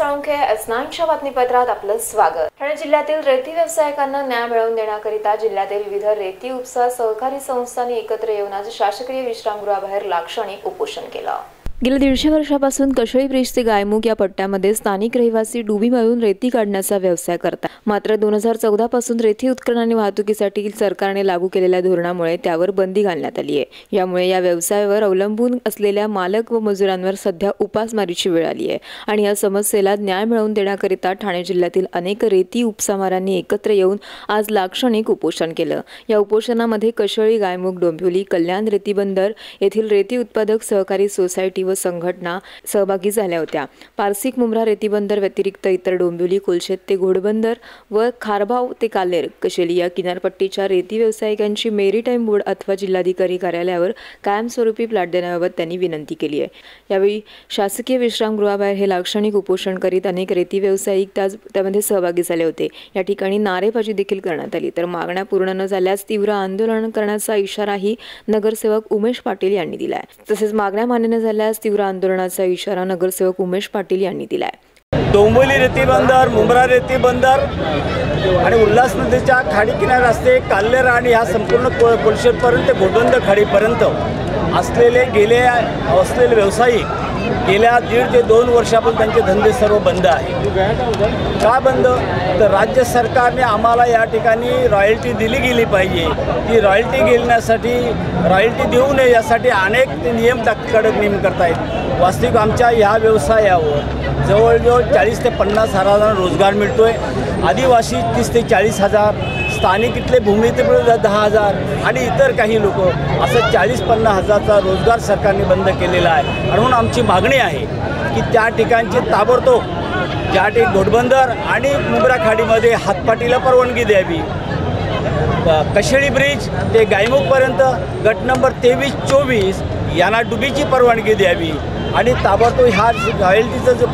साळुंखे S9च्या बातमीपत्रात आपलं स्वागत। ठाणे जिल्ह्यातील रेती व्यावसायिकांना न्याय मिळवून देण्याकरिता जिल्ह्यातील विविध रेती उपसा सहकारी संस्थांनी एकत्र येऊन आज शासकीय विश्रामगृहाबाहेर लाक्षणिक उपोषण केलं। गेल्या 150 वर्षापासून कशळी ब्रिज ते गायमुख या पट्ट्यामध्ये स्थानिक रहिवासी डुबी मारून रेती काढण्याचा व्यवसाय करतात। मात्र 2014 पासून रेती उत्खनन आणि वाहतुकीसाठी सरकारने लागू केलेल्या धोरणामुळे त्यावर बंदी घालण्यात आली आहे। यामुळे या व्यवसायावर अवलंबून असलेल्या मालक व मजुरांवर सध्या उपासमारीची वेळ आली आहे आणि या समस्येला न्याय मिळवून देण्याकरिता ठाणे जिल्ह्यातील अनेक रेती उपसामारांनी एकत्र येऊन आज लाक्षणिक उपोषण केलं। या उपोषणामध्ये कशळी, गायमुख, डोंबिवली, कल्याण रेती बंदर येथील रेती उत्पादक सहकारी सोसायटी व संघटना सहभागी झाल्या होत्या। पारसिक मुंब्रा रेती बंदर व्यतिरिक्त इतर डोंबिवली, कुलशेत ते घोडबंदर व खारभाव ते कालेर, कशेली या किनारपट्टीच्या रेती व्यावसायिकांची मेरीटाईम बोर्ड अथवा जिल्हाधिकारी कार्यालयावर कायमस्वरूपी प्लॉट देण्याबाबत त्यांनी विनंती केली आहे। यावेळी शासकीय विश्रामगृहाबाहेर हे लाक्षणिक उपोषण करीत अनेक रेती व्यावसायिक त्यामध्ये सहभागी झाले होते। या ठिकाणी नारेबाजी देखील करण्यात आली। तर मागण्या पूर्ण न झाल्यास तीव्र आंदोलन करण्याचा इशाराही नगरसेवक उमेश पाटील यांनी दिलाय। तसेच मागण्या मान्य न झाल्यास तीव्र आंदोलनाचा इशारा नगरसेवक उमेश पाटील यांनी दिलाय। डोंबिवली रेती बंदर, मुंब्रा रेती बंदर आणि उल्हास नदीच्या खाडी किनारे असते काल्लेर आणि ह्या संपूर्ण कोलशेतपर्यंत घोडबंदर खाडीपर्यंत असलेले व्यावसायिक गेल्या 1.5 ते 2 वर्षापासून त्यांचे धंदे सर्व बंद आहे। का बंद? तर राज्य सरकारने आम्हाला या ठिकाणी रॉयल्टी दिली गेली पाहिजे। ती रॉयल्टी घेण्यासाठी रॉयल्टी देऊ नये यासाठी अनेक नियम कडक नियम करतायत। वास्तविक आमच्या ह्या व्यवसायावर जवळजवळ 40 ते 50 हजार रोजगार मिळतोय। आदिवासी 30 ते 40 हजार, स्थानिक इथले भूमिहीतले 10,000 आणि इतर काही लोक असं 40-50 हजारचा रोजगार सरकारने बंद केलेला आहे। म्हणून आमची मागणी आहे की त्या ठिकाणची ताबडतोब ज्या ठिकाणी घोडबंदर आणि मुंब्रा खाडीमध्ये हातपाटीला परवानगी द्यावी। कशेळी ब्रिज ते गायमुखपर्यंत गट नंबर 23-24 यांना डुबीची परवानगी द्यावी आणि ताबडतोब ह्या रॉयल्टीचं जो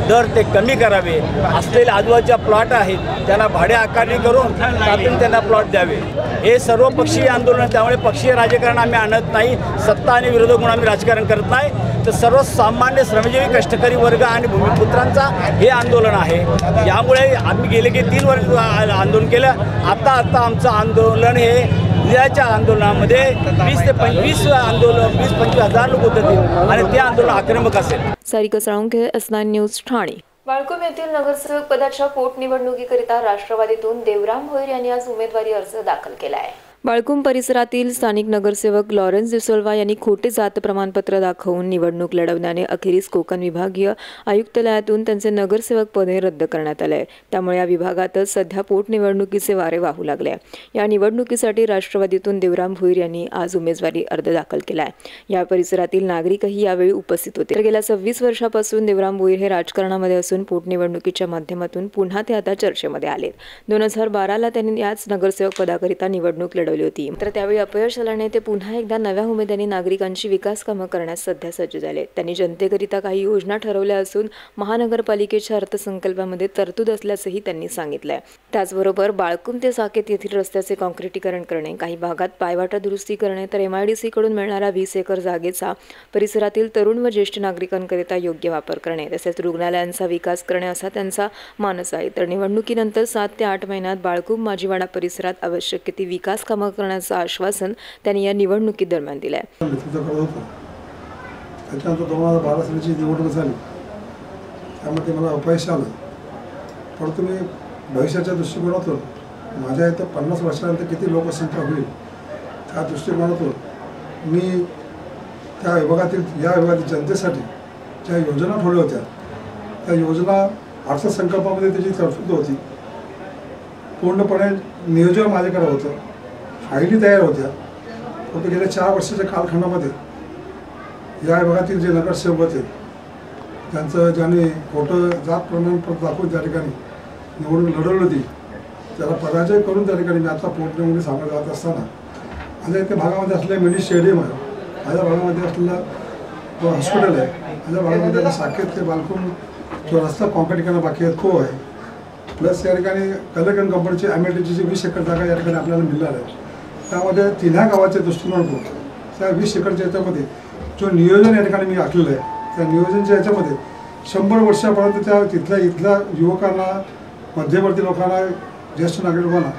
दर ते कमी करावे। असलेले आजूबाजूच्या प्लॉट आहेत त्यांना भाडे आकारणी करून त्यातून त्यांना प्लॉट द्यावे। हे सर्व पक्षीय आंदोलन, त्यामुळे पक्षीय राजकारण आम्ही आणत नाही। सत्ता आणि विरोधक म्हणून आम्ही राजकारण करत नाही, तर सर्वसामान्य श्रमजीवी कष्टकरी वर्ग आणि भूमिपुत्रांचा हे आंदोलन आहे। यामुळे आम्ही गेले की 3 वर्ष आंदोलन केलं। आता आमचं आंदोलन हे उद्याच्या आंदोलनामध्ये 20 ते 25 आंदोलन 20-25 हजार लोक होतील आणि ते आंदोलन आक्रमक असेल। Sarika Salunkhe, S9 news, Thane. वाळकुम येथील नगरसेवक पदाच्या पोटनिवडणुकीकरिता राष्ट्रवादीतून देवराम भोईर यांनी आज उमेदवारी अर्ज दाखल केला आहे। वाळकुम परिसरातील स्थानिक नगरसेवक लॉरेन्स डिसोल्वा यांनी खोटे जात प्रमाणपत्र दाखवून निवडणूक लढवल्याने अखेरीस कोकण विभागीय आयुक्तालयातून त्यांचे नगरसेवक पदही रद्द करण्यात आले। त्यामुळे या विभागातच सध्या पोटनिवडणुकीचे वारे वाहू लागले। या निवडणुकीसाठी राष्ट्रवादीतून देवराम भोईर यांनी आज उमेदवारी अर्ज दाखल केला। या परिसरातील नागरिकही यावेळी उपस्थित होते। तर गेल्या 26 वर्षापासून देवराम भोईर हे राजकारणामध्ये असून पोटनिवडणुकीच्या माध्यमातून पुन्हा ते आता चर्चेमध्ये आले। 2012ला त्यांनी याच नगरसेवक पदाकरिता निवडणूक लढवली होती। तर त्यावेळी अपयश आल्याने ते पुन्हा एकदा नव्या उमेदवारांनी नागरिकांची विकास कामे करण्यास सध्या सज्ज झाले। त्यांनी जनतेकरिता काही योजना ठरवल्या असून महानगरपालिकेच्या अर्थसंकल्पामध्ये तरतूद असल्याचंही त्यांनी सांगितलंय। त्याचबरोबर बाळकुम ते साकेत येथील रस्त्याचे काँक्रिटीकरण करणे, काही भागात पायवाटा दुरुस्ती करणे, तर MIDC कडून मिळणाऱ्या 20 एकर जागेचा परिसरातील तरुण व ज्येष्ठ नागरिकांकरिता योग्य वापर करणे, तसेच रुग्णालयांचा विकास करणे असा त्यांचा मानस आहे। तर निवडणुकीनंतर 7 ते 8 महिन्यात बाळकुम माजीवाडा परिसरात आवश्यक ती विकास कामे करण्याचं आश्वासन त्यांनी या निवडणुकी दरम्यान दिले। त्याच्यानंतर 2012 सालीची निवडणूक झाली, त्यामध्ये मला अपयश आलं। परंतु मी भविष्याच्या दृष्टिकोनातून माझ्या इथं 50 वर्षानंतर किती लोकसंख्या होईल त्या दृष्टिकोनातून मी त्या विभागातील जनतेसाठी ज्या योजना ठेवल्या होत्या त्या योजना अर्थसंकल्पामध्ये त्याची तरतूद होती। पूर्णपणे नियोजन माझ्याकडे होतं, फायली तयार होत्या। परंतु गेल्या 4 वर्षाच्या कालखंडामध्ये या विभागातील जे नगरसेवक होते ज्यांनी खोटं जात प्रमाणपत्र दाखवून त्या ठिकाणी निवडणूक लढवली होती, त्याला पराजय करून त्या ठिकाणी मी आता पोटनिवडणुकीत सामोरे जात असताना माझ्या इथे भागामध्ये असलेलं मिनी स्टेडियम आहे, माझ्या भागामध्ये असलेला जो हॉस्पिटल आहे, माझ्या भागामध्ये साकेत ते बाळकुम जो रस्ता काँक्रिटीकरण बाकी आहे तो आहे, प्लस या ठिकाणी कलेकन कंपनीची MIDCची 20 एकर जागा या ठिकाणी आपल्याला मिळणार आहे। त्यामध्ये 3 गावाच्या दृष्टिकोनातून त्या 20 एकरच्या याच्यामध्ये जो नियोजन या ठिकाणी मी आखलेलं आहे, त्या नियोजनच्या याच्यामध्ये 100 वर्षापर्यंत त्या इथल्या युवकांना, मध्यवर्ती लोकांना, ज्येष्ठ नागरिक लोकांना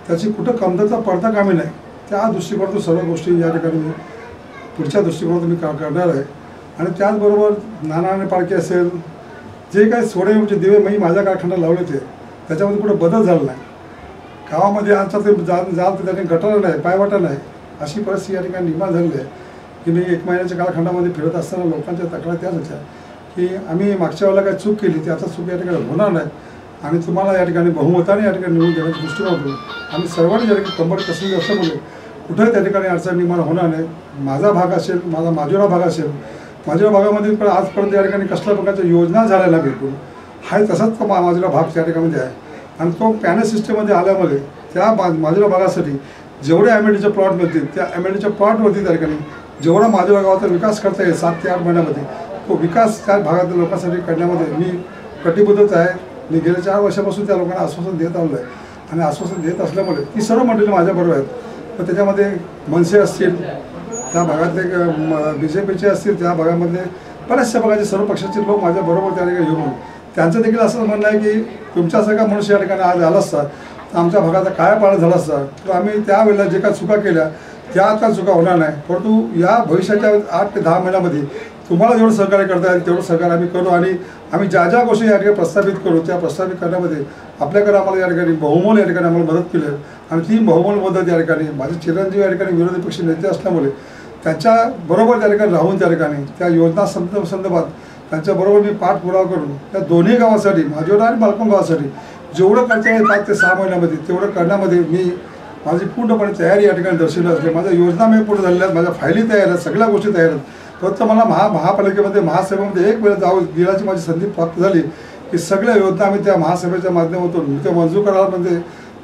त्याची कुठं कमतरता पडता कामी नाही. त्या दृष्टिकोनातून सर्व गोष्टी या ठिकाणी मी पुढच्या दृष्टिकोनातून मी करणार आहे. आणि त्याचबरोबर नानाने पालखी असेल, जे काही सोडे म्हणजे दिवे मी माझ्या कारखान्यात लावले होते त्याच्यामध्ये कुठं बदल झाला नाही. गावामध्ये आमचा ते जाल तर त्याने गटार नाही, पायवाटा नाही, अशी परिस्थिती या ठिकाणी निर्माण झालेली आहे की मी 1 महिन्याच्या कालखंडामध्ये फिरत असताना लोकांच्या तक्रार त्याच होत्या की आम्ही मागच्या वेळेला काही चूक केली, ती आता चूक या ठिकाणी होणार नाही आणि तुम्हाला या ठिकाणी बहुमताने या ठिकाणी निवडून देण्याच्या दृष्टीकोनातून आम्ही सर्वांनी या ठिकाणी कंबर कसली असल्यामुळे कुठेही त्या ठिकाणी अडचण निर्माण होणार नाही. माझा भाग असेल, माझा माजुरा भाग असेल, माझ्या भागामध्ये पण आजपर्यंत या ठिकाणी कसल्या प्रकारच्या योजना झालेल्या बिलकुल आहे तसाच तो माजुरा भाग त्या ठिकाणी आहे. आणि तो पॅनल सिस्टममध्ये आल्यामुळे त्या माजुरा भागासाठी जेवढे MLDचे प्लॉट मिळतील त्या MLDच्या प्लॉटवरती त्या ठिकाणी जेवढा माजुरा गावाचा विकास करता येईल 7 ते 8 महिन्यामध्ये तो विकास त्या भागातील लोकांसाठी करण्यामध्ये मी कटिबद्धच आहे. मी गेल्या 4 वर्षापासून त्या लोकांना आश्वासन देत आलो आहे आणि आश्वासन देत असल्यामुळे ती सर्व मंडळी माझ्याबरोबर आहेत. पण त्याच्यामध्ये मनसे असतील, त्या भागातले BJPचे असतील, त्या भागामधले बऱ्याचशा भागाचे सर्व पक्षाचे लोक माझ्याबरोबर त्या ठिकाणी येऊन त्यांचं देखील असं म्हणणं आहे की तुमच्यासारखा मनुष्य या ठिकाणी आज आला असता तर आमच्या भागाचा काय पाळा झाला असता तर आम्ही त्यावेळेला जे काही चुका केल्या त्या आता चुका होणार नाही. परंतु या भविष्याच्या 8 ते 10 महिन्यामध्ये तुम्हाला जेवढं सहकार्य करता येईल तेवढं सहकार्य आम्ही करू आणि आम्ही ज्या ज्या गोष्टी या ठिकाणी प्रस्थापित करू त्या प्रस्थापित करण्यामध्ये आपल्याकडे आम्हाला या ठिकाणी बहुमोल या ठिकाणी आम्हाला मदत केली आणि ती बहुमोल मदत या ठिकाणी माझे चिरंजीव या ठिकाणी विरोधी पक्ष नेते असल्यामुळे त्यांच्याबरोबर त्या ठिकाणी राहून त्या ठिकाणी त्या योजना संदर्भात त्यांच्याबरोबर मी पाठपुरावा करून त्या दोन्ही गावासाठी, माजुरा आणि मालवण गावासाठी जेवढं करता येईल 5 ते 6 महिन्यामध्ये तेवढं करण्यामध्ये मी माझी पूर्णपणे तयारी या ठिकाणी दर्शवली असली. माझ्या योजना मी पूर्ण झालेल्या आहेत, माझ्या फायली तयार आहेत, सगळ्या गोष्टी तयार आहेत. फक्त मला महापालिकेमध्ये महासभेमध्ये एक वेळ गेल्याची माझी संधी प्राप्त झाली की सगळ्या योजना आम्ही त्या महासभेच्या माध्यमातून त्या मंजूर करायला म्हणजे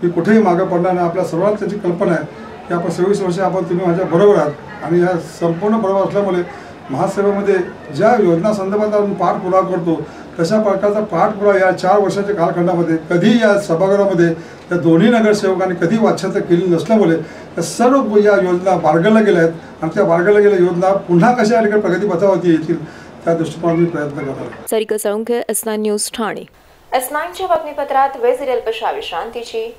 मी कुठेही मागं पडणार नाही. आपल्या सर्वांना त्याची कल्पना आहे की आपण 26 वर्ष तुम्ही माझ्या बरोबर आहात आणि या संपूर्ण बरोबर असल्यामुळे महासभेमध्ये ज्या योजना संदर्भात आपण पाठपुरावा करतो तशा प्रकारचा पाठपुरावा या 4 वर्षाच्या कालखंडामध्ये कधी या सभागृहामध्ये त्या दोन्ही नगरसेवकांनी कधी वाच्यता केली नसल्यामुळे त्या सर्व या योजना बारगळल्या गेल्या आहेत आणि त्या बारगळल्या गेलेल्या योजना पुन्हा कशा या ठिकाणी प्रगतीपथावरती येतील त्या दृष्टिकोनातून मी प्रयत्न करणार. Sarika Salunkhe, S9 news Thane. S9च्या बातमीपत्रात वेळ झाली अल्पशा विश्रांतीची.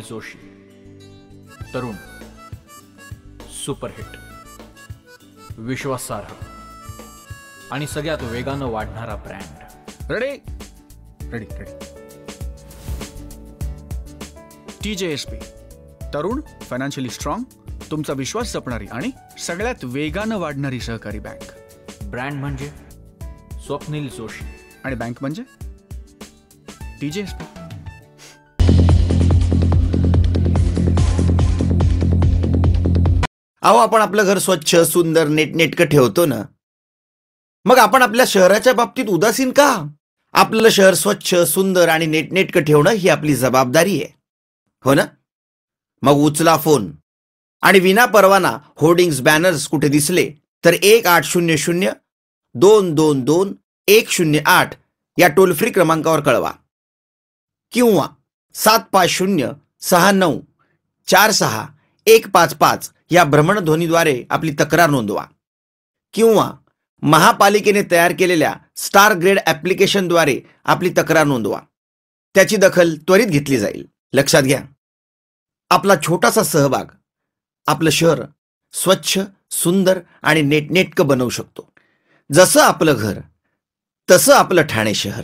जोशी, तरुण, सुपरहिट, विश्वासार्ह आणि सगळ्यात वेगानं वाढणारा brand. Ready ready ready TJSP, तरुण, फायनान्शियली स्ट्रॉंग, तुमचा विश्वास जपणारी आणि सगळ्यात वेगानं वाढणारी सहकारी बँक. ब्रँड म्हणजे स्वप्नील जोशी आणि बँक म्हणजे TJSP. अहो, आपण आपलं घर स्वच्छ, सुंदर, नेटनेटकं ठेवतो ना, मग आपण आपल्या शहराच्या बाबतीत उदासीन का? आपलं शहर स्वच्छ, सुंदर आणि नेटनेटकं ठेवणं ही आपली जबाबदारी आहे, हो ना? मग उचला फोन आणि विना परवाना होर्डिंग्स, बॅनर्स कुठे दिसले तर 1800-222-108 या टोल फ्री क्रमांकावर कळवा किंवा 7506946-155 या भ्रमणध्वनीद्वारे आपली तक्रार नोंदवा किंवा महापालिकेने तयार केलेल्या स्टार ग्रेड ॲप्लिकेशनद्वारे आपली तक्रार नोंदवा. त्याची दखल त्वरित घेतली जाईल. लक्षात घ्या, आपला छोटासा सहभाग आपलं शहर स्वच्छ, सुंदर आणि नेटनेटकं बनवू शकतो. जसं आपलं घर तसं आपलं ठाणे शहर.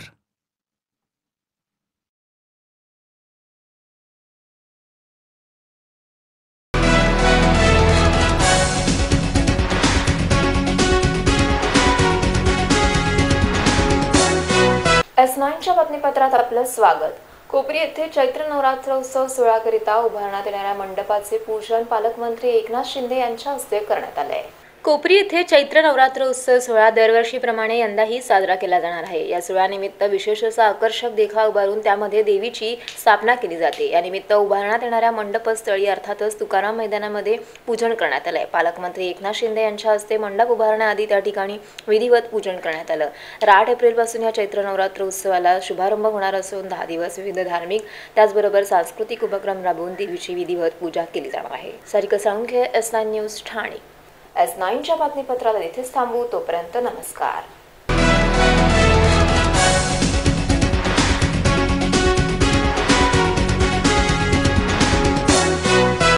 S9च्या बातमीपत्रात आपलं स्वागत। कोपरी येथे चैत्र नवरात्र उत्सव सोहळ्याकरिता उभारण्यात येणाऱ्या मंडपाचे पूजन पालकमंत्री एकनाथ शिंदे यांच्या हस्ते करण्यात आले। कोपरी येथे चैत्र नवरात्र उत्सव सोहळा दरवर्षीप्रमाणे यंदाही साजरा केला जाणार आहे। या सोहळ्यानिमित्त विशेष असा आकर्षक देखावा उभारून त्यामध्ये देवीची स्थापना केली जाते। या निमित्त उभारण्यात येणाऱ्या मंडपस्थळी अर्थातच तुकाराम मैदानामध्ये पूजन करण्यात आले। पालकमंत्री एकनाथ शिंदे यांच्या हस्ते मंडप उभारण्याआधी त्या ठिकाणी विधिवत पूजन करण्यात आलं। 8 एप्रिलपासून या चैत्र नवरात्र उत्सवाला शुभारंभ होणार असून 10 दिवस विविध धार्मिक त्याचबरोबर सांस्कृतिक उपक्रम राबवून देवीची विधिवत पूजा केली जाणार आहे। Sarika Salunkhe, S9 news Thane. S9च्या बातमीपत्राला इथेच थांबू। तोपर्यंत नमस्कार।